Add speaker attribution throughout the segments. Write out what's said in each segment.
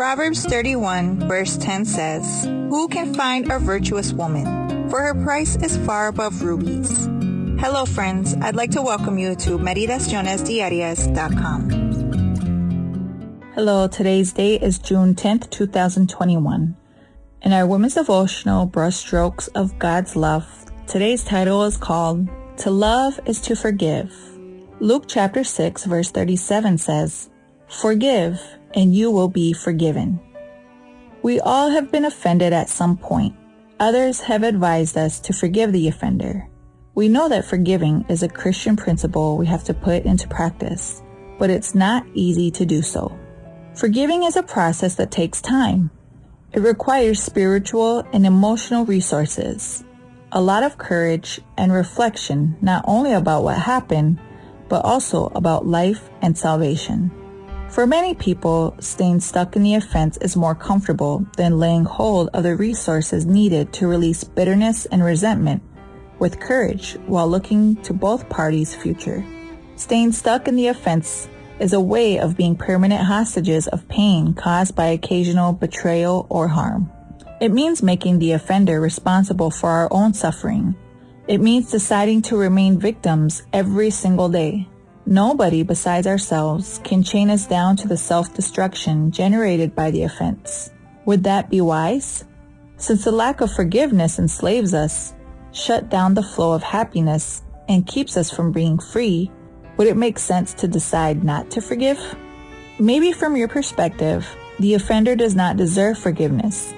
Speaker 1: Proverbs 31 verse 10 says, "Who can find a virtuous woman? For her price is far above rubies." Hello friends, I'd like to welcome you to meditacionesdiarias.com.
Speaker 2: Hello, today's date is June 10th, 2021. In our Women's Devotional, Brushstrokes of God's Love, today's title is called, "To Love is to Forgive." Luke chapter 6 verse 37 says, "Forgive, and you will be forgiven." We all have been offended at some point. Others have advised us to forgive the offender. We know that forgiving is a Christian principle we have to put into practice, but it's not easy to do so. Forgiving is a process that takes time. It requires spiritual and emotional resources, a lot of courage and reflection, not only about what happened, but also about life and salvation. For many people, staying stuck in the offense is more comfortable than laying hold of the resources needed to release bitterness and resentment with courage while looking to both parties' future. Staying stuck in the offense is a way of being permanent hostages of pain caused by occasional betrayal or harm. It means making the offender responsible for our own suffering. It means deciding to remain victims every single day. Nobody besides ourselves can chain us down to the self-destruction generated by the offense. Would that be wise? Since the lack of forgiveness enslaves us, shut down the flow of happiness, and keeps us from being free, would it make sense to decide not to forgive? Maybe from your perspective, the offender does not deserve forgiveness,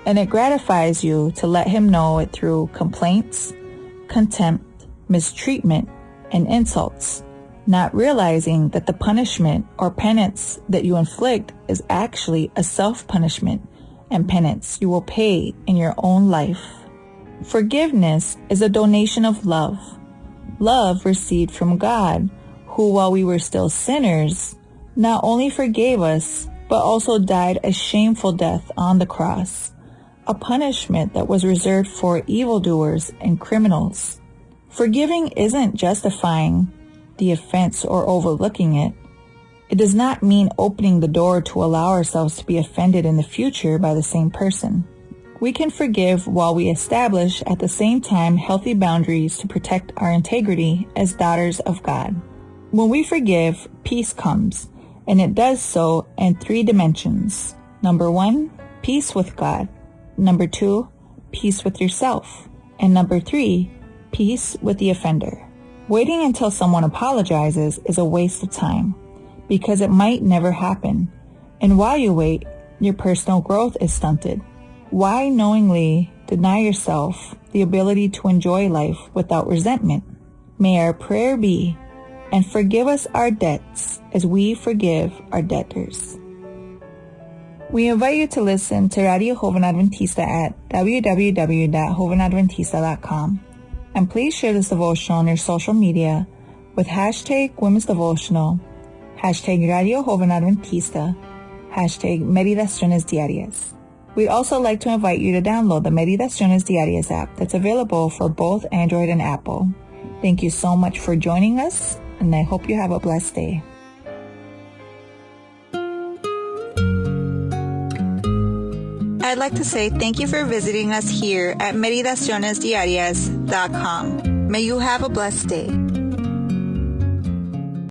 Speaker 2: and it gratifies you to let him know it through complaints, contempt, mistreatment, and insults, not realizing that the punishment or penance that you inflict is actually a self-punishment and penance you will pay in your own life. Forgiveness is a donation of love. Love received from God, who, while we were still sinners, not only forgave us, but also died a shameful death on the cross, a punishment that was reserved for evildoers and criminals. Forgiving isn't justifying the offense or overlooking it. It does not mean opening the door to allow ourselves to be offended in the future by the same person. We can forgive while we establish at the same time healthy boundaries to protect our integrity as daughters of God. When we forgive, peace comes, and it does so in 3 dimensions. Number 1, peace with God. Number 2, peace with yourself. And number 3, peace with the offender. Waiting until someone apologizes is a waste of time, because it might never happen. And while you wait, your personal growth is stunted. Why knowingly deny yourself the ability to enjoy life without resentment? May our prayer be, "And forgive us our debts as we forgive our debtors." We invite you to listen to Radio Joven Adventista at www.jovenadventista.com. And please share this devotional on your social media with hashtag Women's Devotional, hashtag Radio Joven Adventista, hashtag Meditaciones Diarias. We'd also like to invite you to download the Meditaciones Diarias app that's available for both Android and Apple. Thank you so much for joining us, and I hope you have a blessed day.
Speaker 1: I'd like to say thank you for visiting us here at meditacionesdiarias.com. May you have a blessed day.